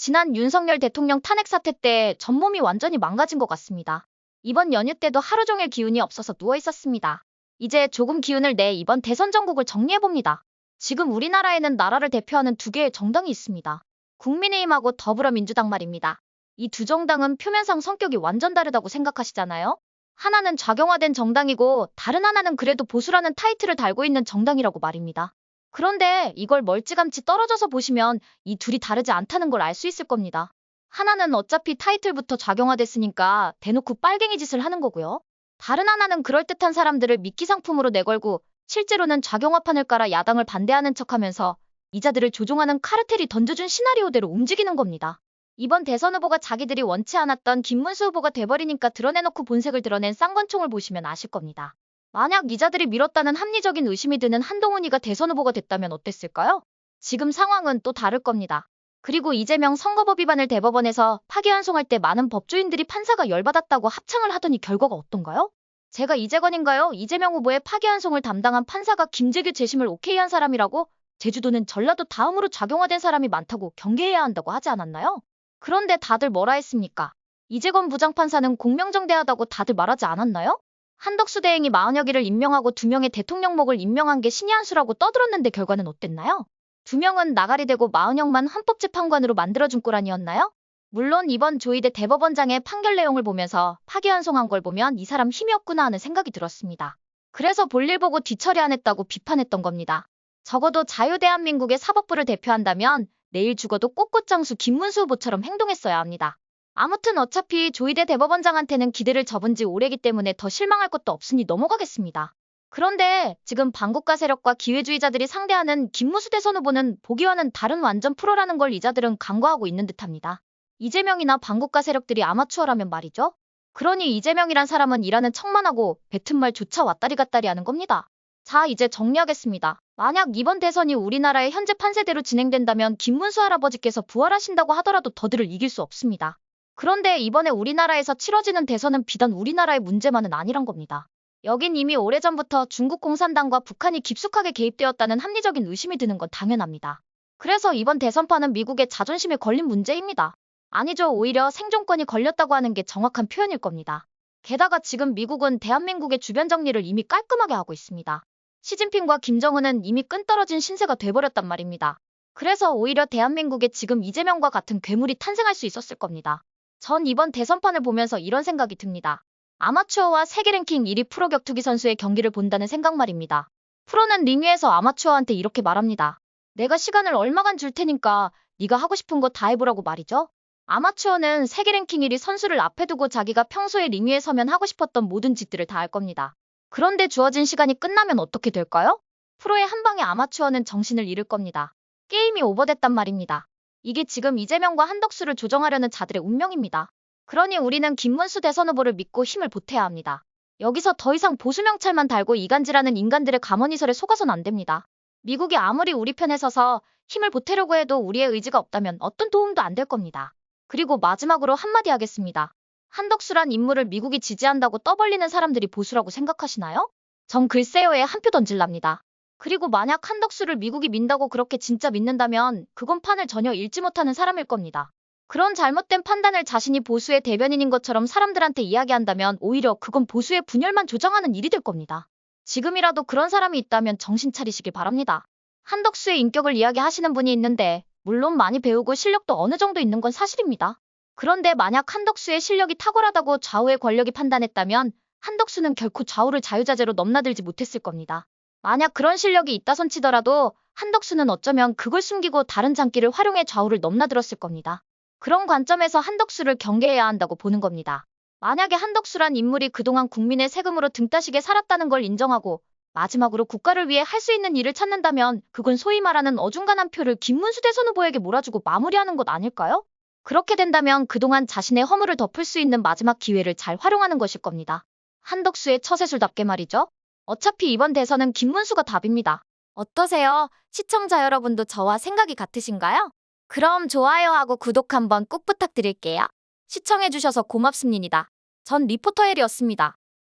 지난 윤석열 대통령 탄핵 사태 때 전몸이 완전히 망가진 것 같습니다. 이번 연휴 때도 하루 종일 기운이 없어서 누워 있었습니다. 이제 조금 기운을 내 이번 대선 전국을 정리해봅니다. 지금 우리나라에는 나라를 대표하는 두 개의 정당이 있습니다. 국민의힘하고 더불어민주당 말입니다. 이 두 정당은 표면상 성격이 완전 다르다고 생각하시잖아요? 하나는 좌경화된 정당이고 다른 하나는 그래도 보수라는 타이틀을 달고 있는 정당이라고 말입니다. 그런데 이걸 멀찌감치 떨어져서 보시면 이 둘이 다르지 않다는 걸 알 수 있을 겁니다. 하나는 어차피 타이틀부터 좌경화됐으니까 대놓고 빨갱이 짓을 하는 거고요. 다른 하나는 그럴듯한 사람들을 미끼 상품으로 내걸고 실제로는 좌경화판을 깔아 야당을 반대하는 척하면서 이자들을 조종하는 카르텔이 던져준 시나리오대로 움직이는 겁니다. 이번 대선 후보가 자기들이 원치 않았던 김문수 후보가 돼버리니까 드러내놓고 본색을 드러낸 쌍권총을 보시면 아실 겁니다. 만약 이자들이 밀었다는 합리적인 의심이 드는 한동훈이가 대선 후보가 됐다면 어땠을까요? 지금 상황은 또 다를 겁니다. 그리고 이재명 선거법 위반을 대법원에서 파기환송할 때 많은 법조인들이 판사가 열받았다고 합창을 하더니 결과가 어떤가요? 제가 이재건인가요? 이재명 후보의 파기환송을 담당한 판사가 김재규 재심을 오케이한 사람이라고? 제주도는 전라도 다음으로 작용화된 사람이 많다고 경계해야 한다고 하지 않았나요? 그런데 다들 뭐라 했습니까? 이재건 부장판사는 공명정대하다고 다들 말하지 않았나요? 한덕수 대행이 40여 기를 임명하고 2명의 대통령목을 임명한 게 신의 한 수라고 떠들었는데 결과는 어땠나요? 2명은 나가리 되고 40명만 헌법재판관으로 만들어준 꼴 아니었나요? 물론 이번 조희대 대법원장의 판결 내용을 보면서 파기환송한 걸 보면 이 사람 힘이 없구나 하는 생각이 들었습니다. 그래서 볼일 보고 뒤처리 안 했다고 비판했던 겁니다. 적어도 자유대한민국의 사법부를 대표한다면 내일 죽어도 꽃꽃장수 김문수 후보처럼 행동했어야 합니다. 아무튼 어차피 조희대 대법원장한테는 기대를 접은 지 오래기 때문에 더 실망할 것도 없으니 넘어가겠습니다. 그런데 지금 반국가 세력과 기회주의자들이 상대하는 김문수 대선 후보는 보기와는 다른 완전 프로라는 걸 이자들은 간과하고 있는 듯합니다. 이재명이나 반국가 세력들이 아마추어라면 말이죠. 그러니 이재명이란 사람은 일하는 척만 하고 뱉은 말조차 왔다리 갔다리 하는 겁니다. 자, 이제 정리하겠습니다. 만약 이번 대선이 우리나라의 현재 판세대로 진행된다면 김문수 할아버지께서 부활하신다고 하더라도 더들을 이길 수 없습니다. 그런데 이번에 우리나라에서 치러지는 대선은 비단 우리나라의 문제만은 아니란 겁니다. 여긴 이미 오래전부터 중국 공산당과 북한이 깊숙하게 개입되었다는 합리적인 의심이 드는 건 당연합니다. 그래서 이번 대선판은 미국의 자존심에 걸린 문제입니다. 아니죠, 오히려 생존권이 걸렸다고 하는 게 정확한 표현일 겁니다. 게다가 지금 미국은 대한민국의 주변 정리를 이미 깔끔하게 하고 있습니다. 시진핑과 김정은은 이미 끈떨어진 신세가 돼버렸단 말입니다. 그래서 오히려 대한민국에 지금 이재명과 같은 괴물이 탄생할 수 있었을 겁니다. 전 이번 대선판을 보면서 이런 생각이 듭니다. 아마추어와 세계 랭킹 1위 프로 격투기 선수의 경기를 본다는 생각 말입니다. 프로는 링 위에서 아마추어한테 이렇게 말합니다. 내가 시간을 얼마간 줄 테니까 네가 하고 싶은 거 다 해보라고 말이죠. 아마추어는 세계 랭킹 1위 선수를 앞에 두고 자기가 평소에 링 위에 서면 하고 싶었던 모든 짓들을 다 할 겁니다. 그런데 주어진 시간이 끝나면 어떻게 될까요? 프로의 한 방에 아마추어는 정신을 잃을 겁니다. 게임이 오버됐단 말입니다. 이게 지금 이재명과 한덕수를 조정하려는 자들의 운명입니다. 그러니 우리는 김문수 대선 후보를 믿고 힘을 보태야 합니다. 여기서 더 이상 보수 명찰만 달고 이간질하는 인간들의 가머니설에 속아선 안 됩니다. 미국이 아무리 우리 편에 서서 힘을 보태려고 해도 우리의 의지가 없다면 어떤 도움도 안 될 겁니다. 그리고 마지막으로 한마디 하겠습니다. 한덕수란 인물을 미국이 지지한다고 떠벌리는 사람들이 보수라고 생각하시나요? 전 글쎄요에 한 표 던질랍니다. 그리고 만약 한덕수를 미국이 민다고 그렇게 진짜 믿는다면 그건 판을 전혀 읽지 못하는 사람일 겁니다. 그런 잘못된 판단을 자신이 보수의 대변인인 것처럼 사람들한테 이야기한다면 오히려 그건 보수의 분열만 조장하는 일이 될 겁니다. 지금이라도 그런 사람이 있다면 정신 차리시길 바랍니다. 한덕수의 인격을 이야기하시는 분이 있는데 물론 많이 배우고 실력도 어느 정도 있는 건 사실입니다. 그런데 만약 한덕수의 실력이 탁월하다고 좌우의 권력이 판단했다면 한덕수는 결코 좌우를 자유자재로 넘나들지 못했을 겁니다. 만약 그런 실력이 있다 손치더라도 한덕수는 어쩌면 그걸 숨기고 다른 장기를 활용해 좌우를 넘나들었을 겁니다. 그런 관점에서 한덕수를 경계해야 한다고 보는 겁니다. 만약에 한덕수란 인물이 그동안 국민의 세금으로 등 따시게 살았다는 걸 인정하고 마지막으로 국가를 위해 할 수 있는 일을 찾는다면 그건 소위 말하는 어중간한 표를 김문수 대선 후보에게 몰아주고 마무리하는 것 아닐까요? 그렇게 된다면 그동안 자신의 허물을 덮을 수 있는 마지막 기회를 잘 활용하는 것일 겁니다. 한덕수의 처세술답게 말이죠. 어차피 이번 대선은 김문수가 답입니다. 어떠세요? 시청자 여러분도 저와 생각이 같으신가요? 그럼 좋아요하고 구독 한번 꼭 부탁드릴게요. 시청해주셔서 고맙습니다. 전 리포터 헬이었습니다.